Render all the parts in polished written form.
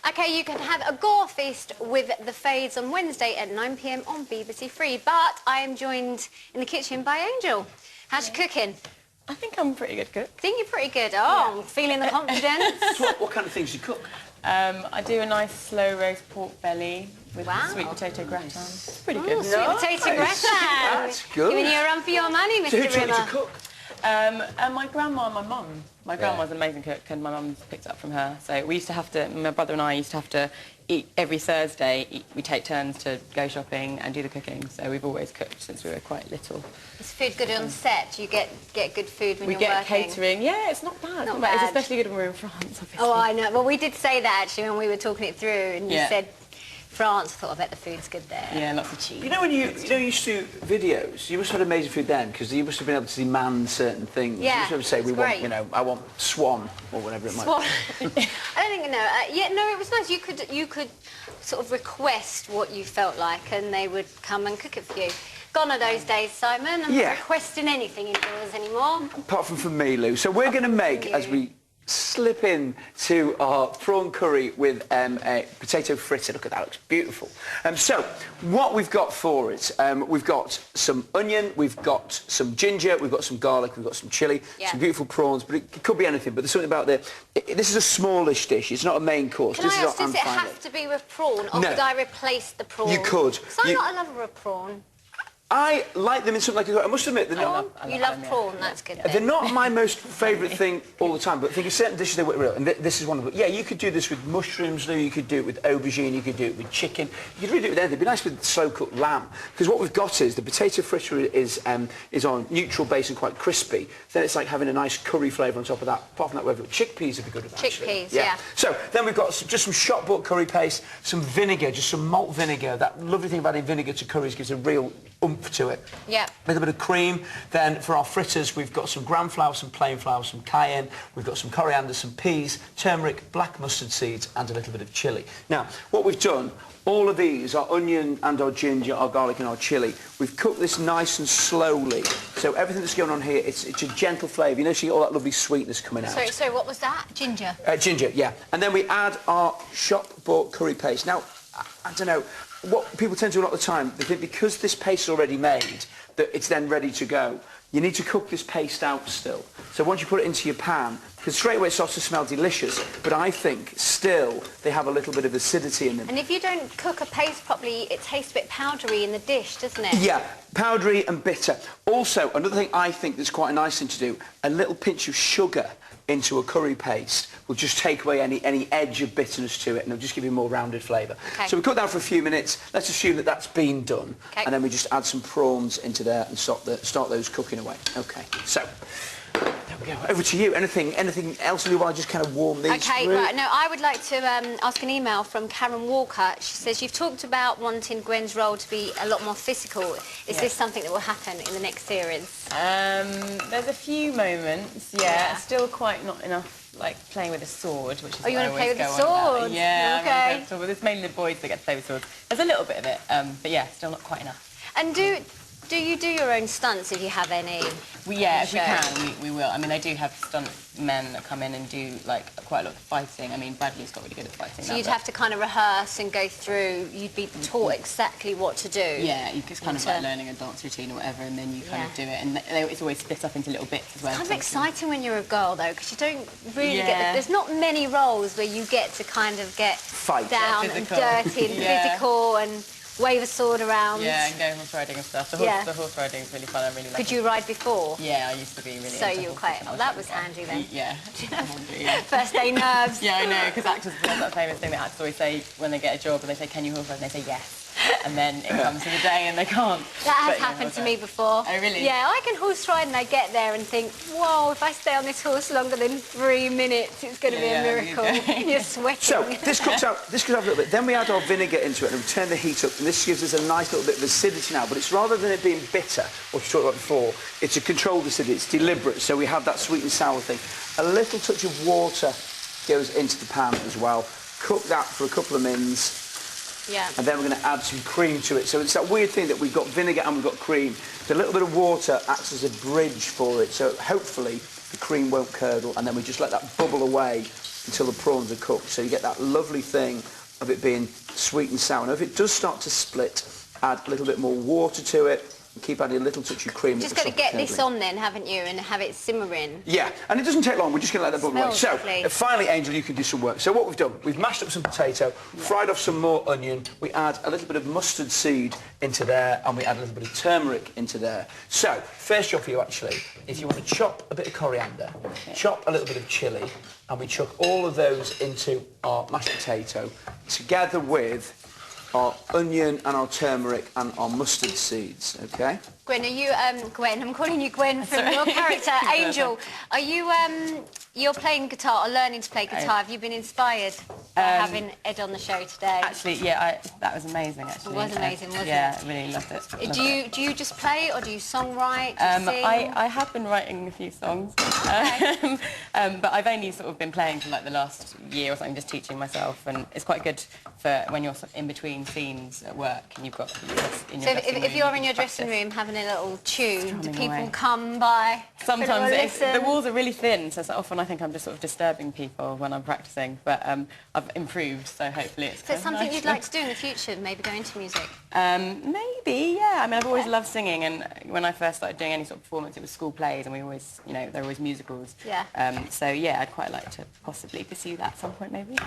Okay, you can have a gore feast with the Fades on Wednesday at 9 p.m. on BBC Three. But I am joined in the kitchen by Angel. How's your cooking? I think I'm a pretty good cook. Think you're pretty good. Oh, I'm feeling the confidence. What kind of things do you cook? I do a nice slow roast pork belly with sweet potato gratin. It's pretty good. Sweet potato gratin. That's good. Giving you a run for your money, Mr. So who taught you Rimmer. to cook? And my grandma and my mum. My grandma's an amazing cook and my mum's picked it up from her. So we used to have to, my brother and I used to have to eat every Thursday. We take turns to go shopping and do the cooking. So we've always cooked since we were quite little. Is food good on set? You get good food when you're working? We get catering. Yeah, it's not bad. Not bad. It's especially good when we're in France, obviously. Oh, I know. Well, we did say that actually when we were talking it through, and you said France. I thought, I bet the food's good there. Yeah, lots of cheese. You know when you used to do videos, you must have had amazing food then because you must have been able to demand certain things. Yeah, you must be able to say, we want, you know, I want swan or whatever it might be. Swan. I don't think yeah, no, it was nice. You could sort of request what you felt like, and they would come and cook it for you. Gone are those days, Simon. I'm not requesting anything indoors anymore. Apart from me, Lou. So we're going to make, as we slip in to our prawn curry with a potato fritter. Look at that, looks beautiful. So what we've got for it, we've got some onion, we've got some ginger, we've got some garlic, we've got some chilli, some beautiful prawns, but it could be anything. But there's something about this is a smallish dish. It's not a main course. Can I ask, does it have to be with prawn, or could I replace the prawn? You could. Because I'm not a lover of prawn. I like them in something like I must admit, they're not... You love prawn, that's good. They're not my most favourite thing all the time, but I think of certain dishes they work real, and this is one of them. Yeah, you could do this with mushrooms, Lou, you could do it with aubergine, you could do it with chicken, you could really do it with anything. It'd be nice with slow-cooked lamb, because what we've got is the potato fritter is on neutral base and quite crispy. Then it's like having a nice curry flavour on top of that. Apart from that, whether chickpeas would be good with that. Chickpeas, yeah. So then we've got just some shop bought curry paste, some vinegar, just some malt vinegar. That lovely thing about adding vinegar to curries gives a real oomph to it. Yeah. A little bit of cream. Then for our fritters, we've got some gram flour, some plain flour, some cayenne. We've got some coriander, some peas, turmeric, black mustard seeds, and a little bit of chilli. Now, what we've done, all of these, our onion and our ginger, our garlic and our chilli, we've cooked this nice and slowly. So everything that's going on here, it's a gentle flavour. You know, so you get all that lovely sweetness coming out. So what was that? Ginger? Ginger, yeah. And then we add our shop-bought curry paste. Now, I don't know, what people tend to do a lot of the time, they think because this paste is already made, that it's then ready to go. You need to cook this paste out still. So once you put it into your pan, because straight away it starts to smell delicious, but I think still they have a little bit of acidity in them. And if you don't cook a paste properly, it tastes a bit powdery in the dish, doesn't it? Yeah, powdery and bitter. Also, another thing I think that's quite a nice thing to do, a little pinch of sugar into a curry paste will just take away any edge of bitterness to it, and it'll just give you a more rounded flavour. Okay. So we cook that for a few minutes. Let's assume that that's been done, and then we just add some prawns into there and start those cooking away. Okay, so there we go. Over to you. Anything else, Lou, while I just kind of warm these through? Right. No, I would like to ask an email from Karen Walker. She says, you've talked about wanting Gwen's role to be a lot more physical. Is this something that will happen in the next series? There's a few moments, still quite not enough, like playing with a sword, which is you want to play with a sword? Yeah, okay. But it's mainly the boys that get to play with swords. There's a little bit of it, but yeah, still not quite enough. And do you do your own stunts if you have any? If we can, we will. I mean, I do have stunt men that come in and do like quite a lot of fighting. I mean, Bradley's got really good at fighting. So you'd have to kind of rehearse and go through. You'd be taught exactly what to do. Yeah, it's kind of like learning a dance routine or whatever, and then you kind of do it. And it's always split up into little bits as well. It's kind of exciting when you're a girl though, because you don't really get. There's not many roles where you get to kind of get down and dirty and physical and wave a sword around. Yeah, and go horse riding and stuff. The horse riding is really fun. I really like it. Could you ride before? Yeah, I used to be really So you were quite... Oh, that was handy then. Yeah. First day nerves. Yeah, I know, because actors have that famous thing that actors always say when they get a job and they say, can you horse ride? And they say yes. And then it comes to the day and they can't. That has happened to me before. Oh, really? Yeah, I can horse ride and I get there and think, whoa, if I stay on this horse longer than 3 minutes, it's going to be a miracle. You're sweating. So this cooks out a little bit. Then we add our vinegar into it and we turn the heat up, and this gives us a nice little bit of acidity now, but it's rather than it being bitter, what you talked about before, it's a controlled acidity, it's deliberate, so we have that sweet and sour thing. A little touch of water goes into the pan as well. Cook that for a couple of minutes. Yeah. And then we're going to add some cream to it. So it's that weird thing that we've got vinegar and we've got cream. So a little bit of water acts as a bridge for it. So hopefully the cream won't curdle, and then we just let that bubble away until the prawns are cooked. So you get that lovely thing of it being sweet and sour. Now, if it does start to split, add a little bit more water to it. And keep adding a little touch of cream. Just got to get this on then, haven't you, and have it simmering. Yeah, and it doesn't take long. We're just going to let that bubble away. So, lovely. finally, Angel, you can do some work. So what we've done, we've mashed up some potato, fried off some more onion. We add a little bit of mustard seed into there, and we add a little bit of turmeric into there. So, first job for you, actually, is you want to chop a bit of coriander, chop a little bit of chilli, and we chuck all of those into our mashed potato, together with our onion and our turmeric and our mustard seeds, OK? Gwen, are you, Gwen, I'm calling you Gwen from your character, Angel. Are you, you're playing guitar or learning to play guitar? Have you been inspired by having Ed on the show today? Actually, yeah, that was amazing, actually. It was amazing, wasn't it? Yeah, I really loved it. Do you just play or do you songwrite, do you sing? I have been writing a few songs, Okay. but I've only sort of been playing for like the last year or something, just teaching myself, and it's quite good for when you're sort of in between scenes at work and you've got in your dressing room, if you're in your dressing room having a little tune, do people come by? Sometimes the walls are really thin, so often I think I'm just sort of disturbing people when I'm practising, but I've improved, so hopefully it's Is it something nice. you'd like to do in the future, maybe go into music? Maybe, yeah. I mean, I've always loved singing, and when I first started doing any sort of performance, it was school plays, and we always, you know, they're always musicals. Yeah. So, yeah, I'd quite like to possibly pursue that at some point, maybe.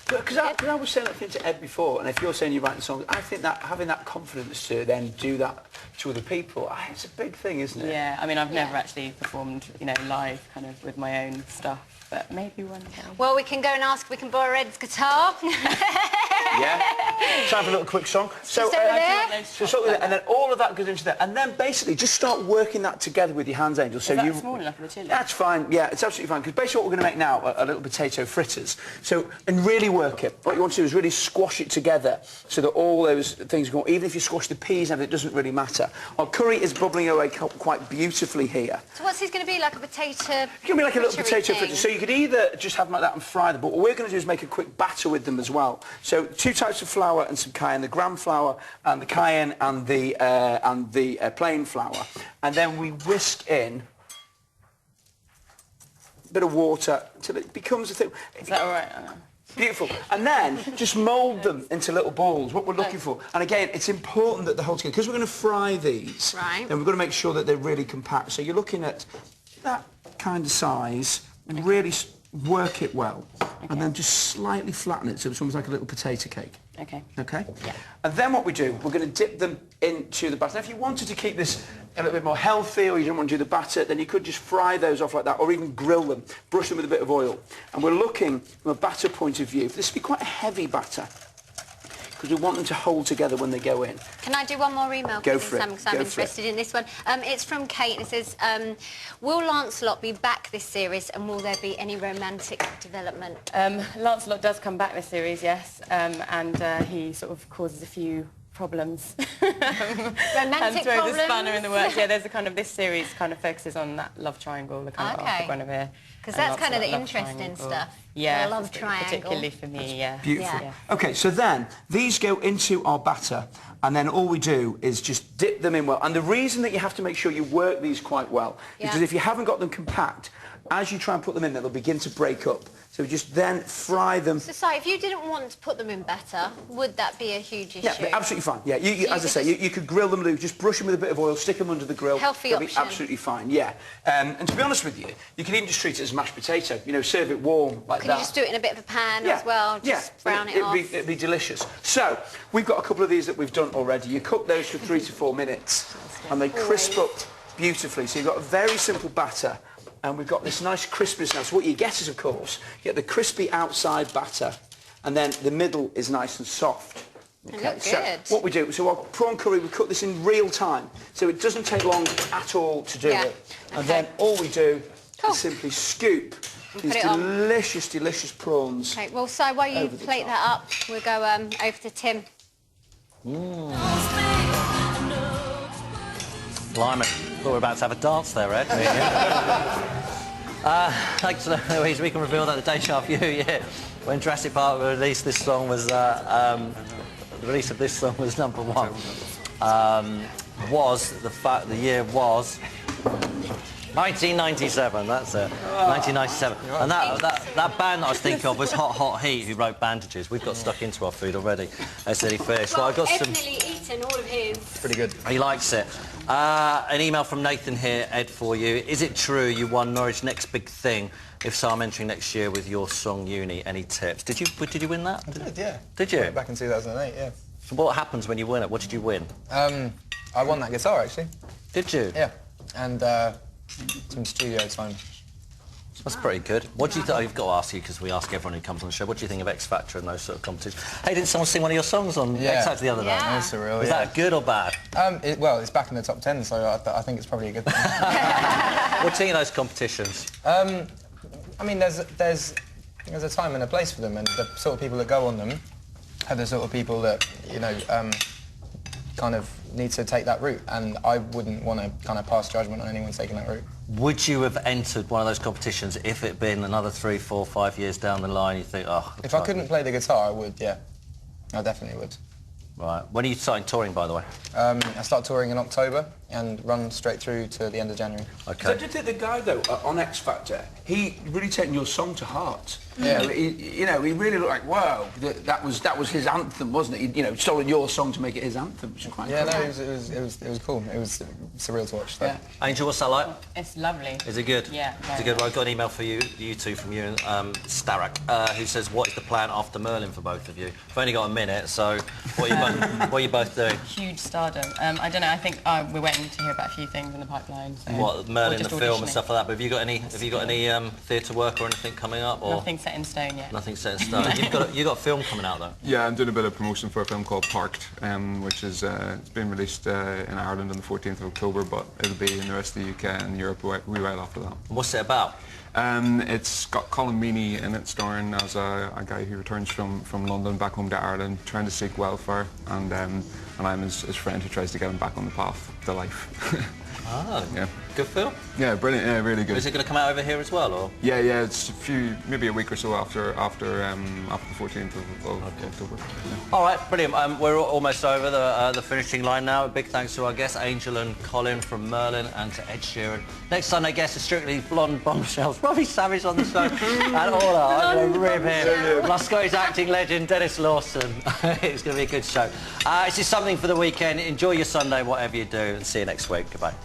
Because I was saying that thing to Ed before, and if you're saying you're writing songs, I think that having that confidence to then do that to other people, it's a big thing, isn't it? Yeah, I mean, I've never actually performed, you know, live kind of with my own stuff, but maybe one day. Well, we can go and ask if we can borrow Ed's guitar. Yeah. Time for a little quick song. So, over there. And then all of that goes into there, and then basically just start working that together with your hands, Angel. So Is that small enough for the chili? That's fine. Yeah, it's absolutely fine. Because basically what we're going to make now are little potato fritters. So, and really work it. What you want to do is really squash it together so that all those things go. Even if you squash the peas and everything, it doesn't really matter. Our curry is bubbling away quite beautifully here. So what's this going to be, like a potato? It's going to be like a little potato thing? fritter. So you could either just have them like that and fry them, but what we're going to do is make a quick batter with them as well. So 2 types of flour and some cayenne, the gram flour and the cayenne and the plain flour, and then we whisk in a bit of water until it becomes a thing. Is that all right? Beautiful. And then just mould them into little balls, what we're looking for. And again, it's important that the whole together, because we're going to fry these, then we've got to make sure that they're really compact. So you're looking at that kind of size, and really work it well, and then just slightly flatten it so it's almost like a little potato cake. Okay. Okay? Yeah. And then what we do, we're going to dip them into the batter. Now, if you wanted to keep this a little bit more healthy, or you didn't want to do the batter, then you could just fry those off like that, or even grill them, brush them with a bit of oil. And we're looking, from a batter point of view, for this to be quite a heavy batter, because we want them to hold together when they go in. Can I do one more email? Go for it. Because I'm interested in this one. It's from Kate, and it says, will Lancelot be back this series, and will there be any romantic development? Lancelot does come back this series, yes, and he sort of causes a few problems. Romantic and throw problems? the spanner in the works. Yeah, there's a kind of, this series kind of focuses on that love triangle, the kind of Arthur Guinevere. Because that's kind of the interesting stuff. Yeah, the love triangle. particularly for me, yeah. Beautiful. Yeah. OK, so then these go into our batter, and then all we do is just dip them in well. And the reason that you have to make sure you work these quite well is because if you haven't got them compact, as you try and put them in there, they'll begin to break up. So we just then fry them. So, if you didn't want to put them in batter, would that be a huge issue? Yeah, absolutely fine. Yeah, as I say, you could grill them, Lou. Just brush them with a bit of oil, stick them under the grill. Healthy They'll option. be absolutely fine, yeah. And to be honest with you, you can even just treat it as mashed potato. You know, serve it warm like that. Can you just do it in a bit of a pan as well? Just brown it off? It'd be delicious. So, we've got a couple of these that we've done already. You cook those for 3 to 4 minutes, and they crisp up beautifully. So you've got a very simple batter, and we've got this nice crispness now. So what you get is, of course, you get the crispy outside batter, and then the middle is nice and soft. Okay, so good. what we do, so our prawn curry, we cook this in real time, so it doesn't take long at all to do it. And then all we do is simply scoop these delicious, delicious prawns. Okay, well, so while you plate that up, we'll go over to Tim. Blimey, thought we were about to have a dance there, Ed. Thanks, Louise. We can reveal that the day after you, yeah. When Jurassic Park released this song was, the release of this song was #1. The year was 1997, that's it. 1997. And that band that I was thinking of was Hot Hot Heat, who wrote Bandages. We've got stuck into our food already. That's any fish. Well, I got some... Definitely eaten all of his. Pretty good. He likes it. An email from Nathan here, Ed, for you. Is it true you won Norwich Next Big Thing? If so, I'm entering next year with your song Uni. Any tips? Did you win that? I did, yeah. Did you? Back in 2008, yeah. So what happens when you win it? What did you win? I won that guitar, actually. Did you? Yeah. And some studio time. That's pretty good. What do you think? I've got to ask you, because we ask everyone who comes on the show, what do you think of X Factor and those sort of competitions? Hey, didn't someone sing one of your songs on X Factor the other day? Yeah. That's surreal, Was that good or bad? Well, it's back in the top 10, so I think it's probably a good thing. What do you think of those competitions? I mean, there's a time and a place for them, and the sort of people that go on them are the sort of people that, you know, kind of need to take that route, and I wouldn't want to kind of pass judgment on anyone taking that route. Would you have entered one of those competitions if it had been another 3, 4, 5 years down the line? You think, oh... If I couldn't play the guitar, I would, yeah. I definitely would. Right. When are you starting touring, by the way? I start touring in October and run straight through to the end of January. Okay. So I did think the guy, though, on X Factor, he really taken your song to heart. Yeah. You know, he really looked like, wow, that was his anthem, wasn't it? He, you know, stolen your song to make it his anthem, which is quite cool. No, it was cool. It was surreal to watch. Yeah. Angel, what's that like? It's lovely. Is it good? Yeah. Is it good? Well, I got an email for you two from you, Starak, who says, what is the plan after Merlin for both of you? I've only got a minute, so what are you both doing? Huge stardom. I don't know, I think we're waiting to hear about a few things in the pipeline. So What, Merlin, the film and auditioning. stuff like that, but have you got any theatre work or anything coming up? Or? Nothing set in stone yet. Nothing set in stone. You've got a film coming out, though. Yeah, I'm doing a bit of promotion for a film called Parked, which is it's been released in Ireland on the 14th of October, but it'll be in the rest of the UK and Europe right after that. What's it about? It's got Colin Meaney in it, starring as a guy who returns from London back home to Ireland, trying to seek welfare, and I'm his friend who tries to get him back on the path to life. Ah, yeah. Good film? Yeah, brilliant. Yeah, really good. Is it going to come out over here as well, or? Yeah, it's maybe a week or so after the 14th of October. Yeah. All right, brilliant. We're almost over the finishing line now. A big thanks to our guests, Angel and Colin from Merlin, and to Ed Sheeran. Next Sunday guest is Strictly Blonde Bombshells. Robbie Savage on the show. And all I'm going to rib him. Plus Scottish acting legend Dennis Lawson. It's going to be a good show. This is something for the weekend. Enjoy your Sunday, whatever you do, and see you next week. Goodbye.